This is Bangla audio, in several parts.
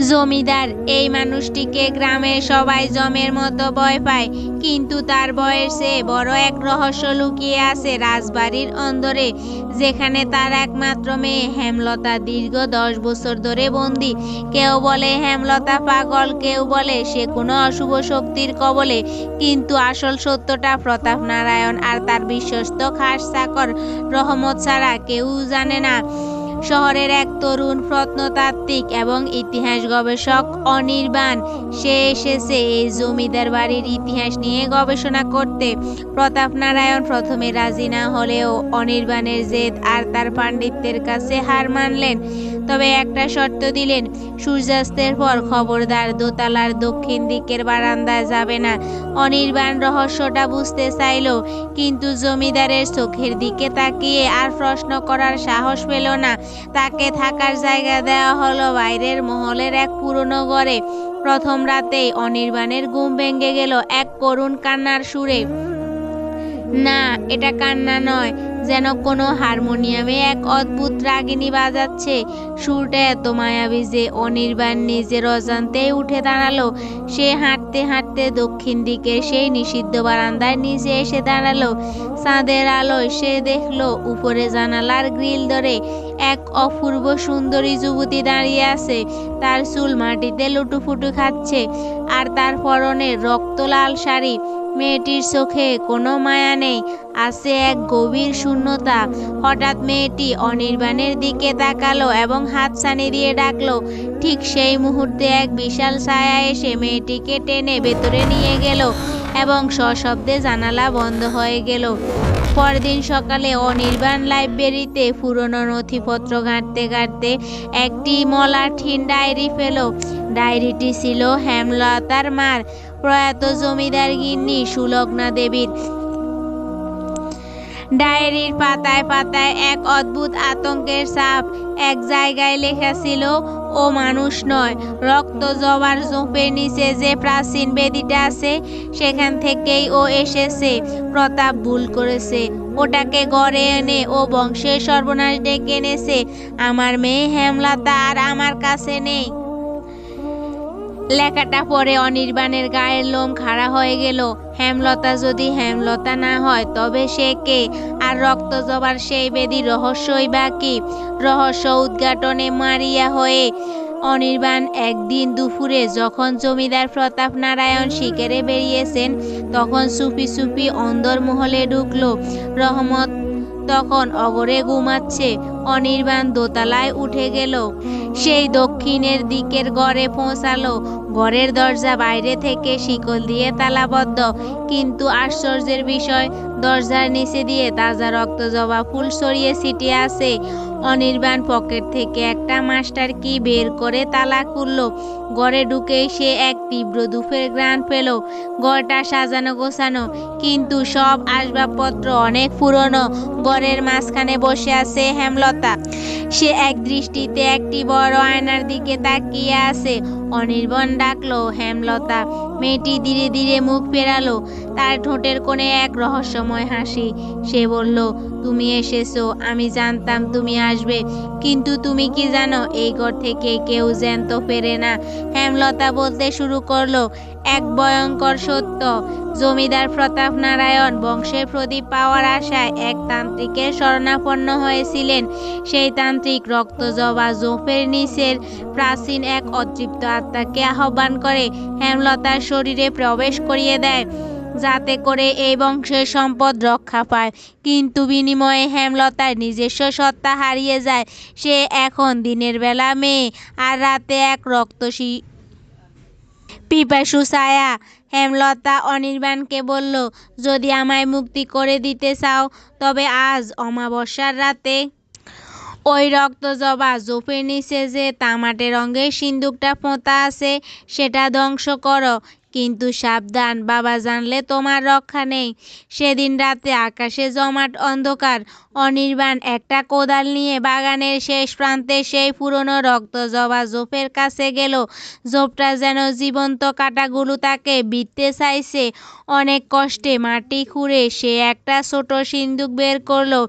জমিদার এই মানুষটিকে গ্রামের সবাই জমের মতো ভয় পায়, কিন্তু তার বয়সে বড় এক রহস্য লুকিয়ে আছে রাজবাড়ির অন্দরে, যেখানে তার একমাত্র মেয়ে হেমলতা দীর্ঘ 10 বছর ধরে বন্দি। কেউ বলে হেমলতা পাগল, কেউ বলে সে কোনো অশুভ শক্তির কবলে, কিন্তু আসল সত্যটা প্রতাপ নারায়ণ আর তার বিশ্বস্ত খাস চাকর রহমত ছাড়া কেউ জানে না। শহরের এক তরুণ প্রত্নতাত্ত্বিক এবং ইতিহাস গবেষক অনির্বাণ, সে এসেছে এই জমিদার বাড়ির ইতিহাস নিয়ে গবেষণা করতে। প্রতাপ নারায়ণ প্রথমে রাজি না হলেও অনির্বাণের জেদ আর তার পাণ্ডিত্যের কাছে হার মানলেন। তবে একটা শর্ত দিলেন, সূর্যাস্তের পর খবরদার দোতলার দক্ষিণ দিকের বারান্দায় যাবে না। অনির্বাণ রহস্যটা বুঝতে চাইল, কিন্তু জমিদারের চোখের দিকে তাকিয়ে আর প্রশ্ন করার সাহস পেল না। তাকে থাকার জায়গা দেওয়া হলো বাইরের মহলের এক পুরনো ঘরে। প্রথম রাতেই অনির্বাণের ঘুম ভেঙে গেল এক করুণ কান্নার সুরে। না, এটা কান্না নয়, যেন কোনো হারমোনিয়ামে এক অদ্ভুত রাগিনী বাজাচ্ছে। সুরটা এত মায়াবী যে অনির্বাণ নিজের অজান্তেই উঠে দাঁড়ালো। সে হাঁটতে হাঁটতে দক্ষিণ দিকের সেই নিষিদ্ধ বারান্দার নিচে এসে দাঁড়ালো। চাঁদের আলোয় সে দেখলো উপরে জানালার গ্রিল ধরে এক অপূর্ব সুন্দরী যুবতী দাঁড়িয়ে আছে। তার চুল মাটিতে লুটুপুটু খাচ্ছে, আর তার পরনে রক্ত লাল শাড়ি। মেয়েটির চোখে কোনো মায়া নেই, আছে এক গভীর শূন্যতা। হঠাৎ মেয়েটি অনির্বাণের দিকে তাকালো এবং হাতছানি দিয়ে ডাকলো। ঠিক সেই মুহূর্তে এক বিশাল ছায়া এসে মেয়েটিকে টেনে ভেতরে নিয়ে গেল এবং সশব্দে জানালা বন্ধ হয়ে গেল। পরদিন সকালে অনির্বাণ লাইব্রেরিতে পুরনো নথিপত্র ঘাঁটতে ঘাঁটতে একটি মলাঠহীন ডায়েরি পেল। ডায়েরিটি ছিল হেমলতার মার, প্রয়াত জমিদার গিন্নি সুলগ্না দেবীর। ডায়েরির পাতায় পাতায় এক অদ্ভুত আতঙ্কের ছাপ। এক জায়গায় লেখা ছিল, ও মানুষ নয়, রক্ত জবার ঝোপের নিচে যে প্রাচীন বেদিটা আছে সেখান থেকেই ও এসেছে। প্রতাপ ভুল করেছে, ওটাকে গড়ে এনে ও বংশের সর্বনাশ ডেকে এনেছে। আমার মেয়ে হেমলতা আর আমার কাছে নেই। লেখাটা পড়ে অনির্বাণের গায়ের লোম খাড়া হয়ে গেল। হেমলতা যদি হেমলতা না হয় তবে সে কে? আর রক্ত জবার সেই বেদির রহস্যই বা কি? রহস্য উদ্ঘাটনে মারিয়া হয়ে অনির্বাণ একদিন দুপুরে যখন জমিদার প্রতাপ নারায়ণ শিকারে বেরিয়েছেন, তখন চুপি চুপি অন্দরমহলে ঢুকলো। রহমত তখন অগরে ঘুমাচ্ছে। অনির্বাণ দোতলায় উঠে গেল, সেই দক্ষিণের দিকের ঘরে পৌঁছালো। ঘরের দরজা বাইরে থেকে শিকল দিয়ে তালাবদ্ধ, কিন্তু আশ্চর্যের বিষয়, দরজার নিচে দিয়ে তাজা রক্ত জবা ফুল ছড়িয়ে ছিটিয়ে আছে। অনির্বাণ পকেট থেকে একটা মাস্টার কি বের করে তালা খুলল। ঘরে ঢুকেই সে এক তীব্র ধূপের ঘ্রাণ পেল। ঘরটা সাজানো গোছানো, কিন্তু সব আসবাবপত্র অনেক পুরনো। ঘরের মাঝখানে বসে আছে হেমলতা। সে এক দৃষ্টিতে একটি বড় আয়নার দিকে তাকিয়ে আছে। অনির্বাণ ডাকলো, হেমলতা। মেয়েটি ধীরে ধীরে মুখ ফেরালো, তার ঠোঁটের কোণে এক রহস্যময় হাসি। সে বলল, তুমি এসেছো, আমি জানতাম তুমি আসবে, কিন্তু তুমি কি জানো এই ঘর থেকে কেউ জ্যান্ত ফেরে না। হেমলতা বলতে শুরু করলো, এক ভয়ঙ্কর সত্য। জমিদার প্রতাপ নারায়ণ বংশের প্রদীপ পাওয়ার আশায় এক তান্ত্রিকের শরণাপন্ন হয়েছিলেন। সেই তান্ত্রিক রক্ত জবা ঝোপের নিচের প্রাচীন এক অতৃপ্ত আত্মাকে আহ্বান করে হেমলতার শরীরে প্রবেশ করিয়ে দেয়, যাতে করে এই বংশের সম্পদ রক্ষা পায়। কিন্তু বিনিময়ে হেমলতার নিজস্ব সত্তা হারিয়ে যায়। সে এখন দিনের বেলা মেয়ে, আর রাতে এক রক্তসী পিপাসু ছায়া। হেমলতা অনির্বাণকে বলল, যদি আমায় মুক্তি করে দিতে চাও, তবে আজ অমাবস্যার রাতে ওই রক্ত জবা ঝোপের নিচে যে তামাটে রঙের সিন্দুকটা পোঁতা আছে সেটা ধ্বংস করো। কিন্তু সাবধান, বাবা জানলে তোমার রক্ষা নেই। সেদিন রাতে আকাশে জমাট অন্ধকার। অনির্বাণ একটা কোদাল নিয়ে বাগানের শেষ প্রান্তে সেই পুরনো রক্ত জবা ঝোপের কাছে গেল। ঝোপটা যেন জীবন্ত, কাঁটাগুলো তাকে বিঁধতে চাইছে। অনেক কষ্টে মাটি খুঁড়ে সে একটা ছোট সিন্দুক বের করলো।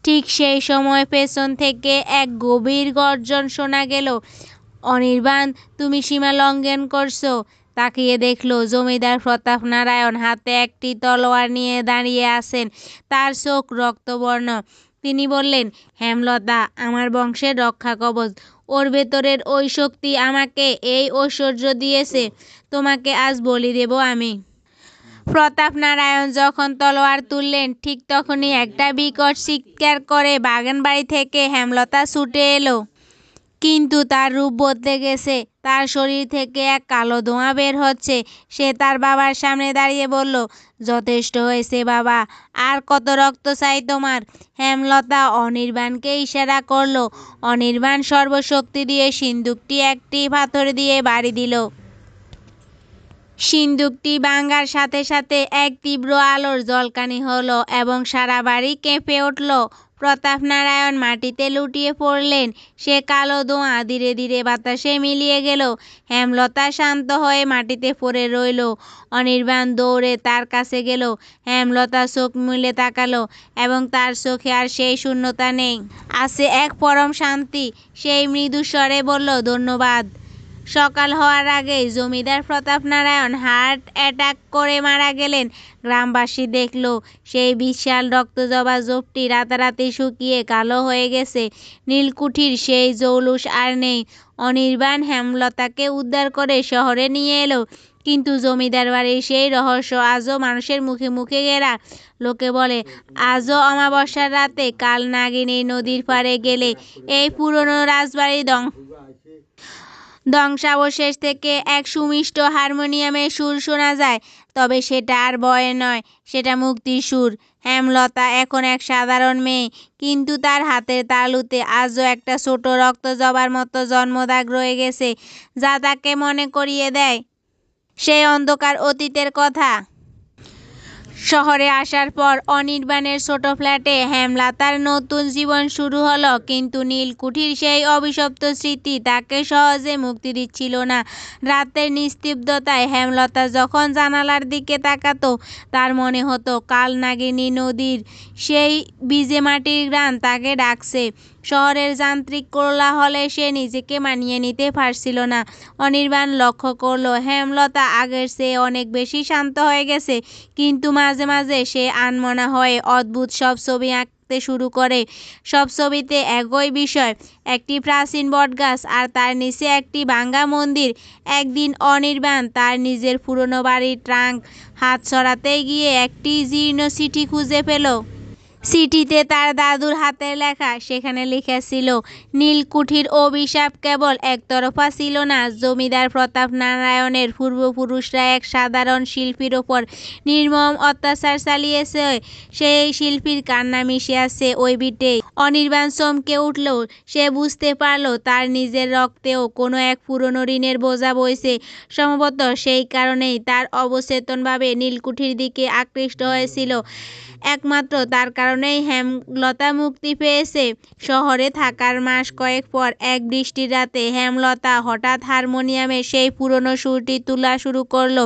ঠিক সেই সময় পেছন থেকে এক গভীর গর্জন শোনা গেল। অনির্বাণ, তুমি সীমা লঙ্ঘন করছো। তাকিয়ে দেখলো জমিদার প্রতাপ নারায়ণ হাতে একটি তলোয়ার নিয়ে দাঁড়িয়ে আছেন। তার চোখ রক্তবর্ণ। তিনি বললেন, হেমলতা আমার বংশের রক্ষা কবচ। ওর ভেতরের ওই শক্তি আমাকে এই ঐশ্বর্য দিয়েছে। তোমাকে আজ বলি দেব আমি। প্রতাপ নারায়ণ যখন তলোয়ার তুললেন ঠিক তখনই একটা বিকট চিৎকার করে বাগানবাড়ি থেকে হেমলতা ছুটে এলো। কিন্তু তার রূপ বদলে গেছে। তার শরীর থেকে এক কালো ধোঁয়া বের হচ্ছে। সে তার বাবার সামনে দাঁড়িয়ে বলল, যথেষ্ট হয়েছে বাবা, আর কত রক্ত চাই তোমার? হেমলতা অনির্বাণকে ইশারা করলো। অনির্বাণ সর্বশক্তি দিয়ে সিন্দুকটি একটি পাথর দিয়ে বাড়ি দিল। সিন্দুকটি ভাঙার সাথে সাথে এক তীব্র আলোর ঝলকানি হলো এবং সারা বাড়ি কেঁপে উঠল। প্রতাপ নারায়ণ মাটিতে লুটিয়ে পড়লেন। সে কালো ধোঁয়া ধীরে ধীরে বাতাসে মিলিয়ে গেল। হেমলতা শান্ত হয়ে মাটিতে পড়ে রইল। অনির্বাণ দৌড়ে তার কাছে গেল। হেমলতা চোখ মুলে তাকালো এবং তার চোখে আর সেই শূন্যতা নেই, আছে এক পরম শান্তি। সেই মৃদু স্বরে বলল, ধন্যবাদ। সকাল হওয়ার আগেই জমিদার প্রতাপ নারায়ণ হার্ট অ্যাটাক করে মারা গেলেন। গ্রামবাসী দেখল সেই বিশাল রক্তজবা ঝোপটি রাতারাতি শুকিয়ে কালো হয়ে গেছে। নীলকুঠির সেই জৌলুস আর নেই। অনির্বাণ হেমলতাকে উদ্ধার করে শহরে নিয়ে এলো। কিন্তু জমিদার বাড়ির সেই রহস্য আজও মানুষের মুখে মুখে ঘেরা। লোকে বলে, আজও অমাবস্যার রাতে কাল নাগিনী নদীর পাড়ে গেলে এই পুরনো রাজবাড়ির ধ্বংসাবশেষ থেকে এক সুমিষ্ট হারমোনিয়ামের সুর শোনা যায়। তবে সেটা আর ভয়ের নয়, সেটা মুক্তির সুর। হেমলতা এখন এক সাধারণ মেয়ে, কিন্তু তার হাতের তালুতে আজও একটা ছোট রক্তজবার মতো জন্মদাগ রয়ে গেছে, যা তাকে মনে করিয়ে দেয় সেই অন্ধকার অতীতের কথা। শহরে আসার পর অনির্বাণের ছোট ফ্ল্যাটে হেমলতার নতুন জীবন শুরু হলো। কিন্তু নীলকুঠির সেই অভিশপ্ত স্মৃতি তাকে সহজে মুক্তি দিচ্ছিল না। রাতের নিস্তব্ধতায় হেমলতা যখন জানালার দিকে তাকাতো, তার মনে হতো কাল নাগিনী নদীর সেই ভিজে মাটির ঘ্রাণ তাকে ডাকছে। শহরের যান্ত্রিক কোলাহলে সে নিজেকে মানিয়ে নিতে পারছিল না। অনির্বাণ লক্ষ্য করলো হেমলতা আগের চেয়ে অনেক বেশি শান্ত হয়ে গেছে। কিন্তু মাঝে মাঝে সে আনমনা হয়ে অদ্ভুত সব ছবি আঁকতে শুরু করে। সব ছবিতে একই বিষয়, একটি প্রাচীন বটগাছ আর তার নিচে একটি ভাঙা মন্দির। একদিন অনির্বাণ তার নিজের পুরনো বাড়ির ট্রাঙ্ক হাত ছড়াতে গিয়ে একটি জীর্ণ চিঠি খুঁজে পেল। চিঠিতে তার দাদুর হাতের লেখা। সেখানে লেখা ছিল, নীলকুঠির অভিশাপ কেবল একতরফা ছিল না। জমিদার প্রতাপ নারায়ণের পূর্বপুরুষরা এক সাধারণ শিল্পীর ওপর নির্মম অত্যাচার চালিয়েছে। সেই শিল্পীর কান্না মিশে আছে ওই ভিটে। অনির্বাণ চমকে উঠল। সে বুঝতে পারল তার নিজের রক্তেও কোনো এক পুরনো ঋণের বোঝা বইছে। সম্ভবত সেই কারণেই তার অবচেতনভাবে নীলকুঠির দিকে আকৃষ্ট হয়েছিল। একমাত্র তার কারণেই হেমলতা মুক্তি পেয়েছে। শহরে থাকার মাস কয়েক পর এক বৃষ্টির রাতে হেমলতা হঠাৎ হারমোনিয়ামে সেই পুরনো সুরটি তোলা শুরু করলো।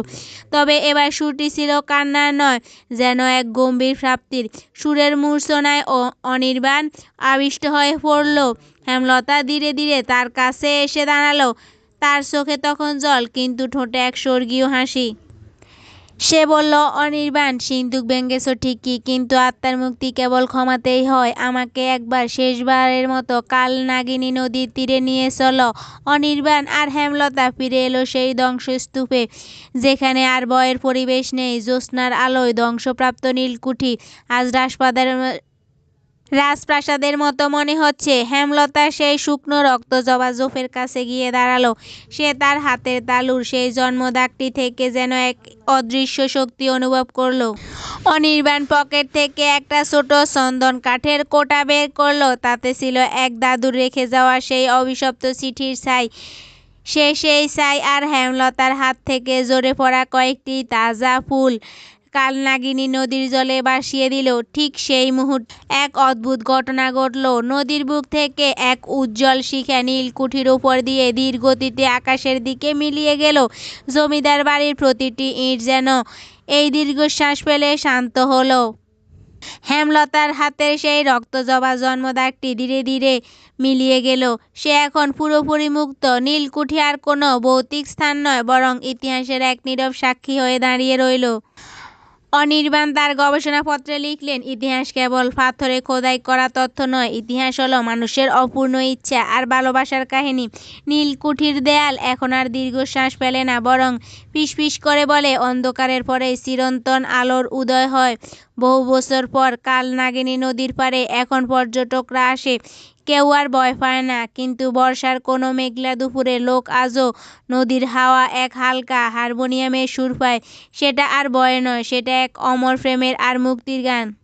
তবে এবার সুরটি ছিল কান্নার নয়, যেন এক গম্ভীর প্রাপ্তির। সুরের মূর্ছনায় অনির্বাণ আবিষ্ট হয়ে পড়ল। হেমলতা ধীরে ধীরে তার কাছে এসে দাঁড়ালো। তার চোখে তখন জল, কিন্তু ঠোঁটে এক স্বর্গীয় হাসি। সে বলল, অনির্বাণ, সিন্দুক ভেঙেছ ঠিকই, কিন্তু আত্মার মুক্তি কেবল ক্ষমাতেই হয়। আমাকে একবার শেষবারের মতো কাল নাগিনী নদীর তীরে নিয়ে চলো। অনির্বাণ আর হেমলতা ফিরে এলো সেই ধ্বংসস্তূপে, যেখানে আর ভয়ের পরিবেশ নেই। জ্যোৎস্নার আলোয় ধ্বংসপ্রাপ্ত নীলকুঠি আজ রাজপ্রাসাদের মতো মনে হচ্ছে। হেমলতা সেই শুকনো রক্তজবা ঝোপের কাছে গিয়ে দাঁড়ালো। সে তার হাতের তালুর সেই জন্মদাগটি থেকে যেন এক অদৃশ্য শক্তি অনুভব করলো। অনির্বাণ পকেট থেকে একটা ছোট চন্দন কাঠের কোটা বের করলো। তাতে ছিল এক দাদুর রেখে যাওয়া সেই অভিশপ্ত চিঠির ছাই। সে সেই ছাই আর হেমলতার হাত থেকে ঝরে পড়া কয়েকটি তাজা ফুল কাল নাগিনী নদীর জলে ভাসিয়ে দিল। ঠিক সেই মুহূর্তে এক অদ্ভুত ঘটনা ঘটল। নদীর বুক থেকে এক উজ্জ্বল শিখা নীলকুঠির উপর দিয়ে ধীর গতিতে আকাশের দিকে মিলিয়ে গেল। জমিদার বাড়ির প্রতিটি ইট যেন এই দীর্ঘশ্বাস ফেলে শান্ত হলো। হেমলতার হাতের সেই রক্তজবা জন্মদাগটি ধীরে ধীরে মিলিয়ে গেল। সে এখন পুরোপুরি মুক্ত। নীলকুঠি আর কোনো ভৌতিক স্থান নয়, বরং ইতিহাসের এক নীরব সাক্ষী হয়ে দাঁড়িয়ে রইল। অনির্বাণ তার গবেষণাপত্রে লিখলেন, ইতিহাস কেবল পাথরে খোদাই করা তথ্য নয়, ইতিহাস হলো মানুষের অপূর্ণ ইচ্ছা আর ভালোবাসার কাহিনী। নীলকুঠির দেয়াল এখন আর দীর্ঘশ্বাস ফেলে না, বরং ফিসফিস করে বলে, অন্ধকারের পরে চিরন্তন আলোর উদয় হয়। বহু বছর পর কাল নাগিনী নদীর পাড়ে এখন পর্যটকরা আসে। কেউ আর ভয় পায় না, কিন্তু বর্ষার কোনো মেঘলা দুপুরে লোক আজও নদীর হাওয়া এক হালকা হারমোনিয়ামের সুর পায়। সেটা আর ভয় নয়, সেটা এক অমর প্রেমের আর মুক্তির গান।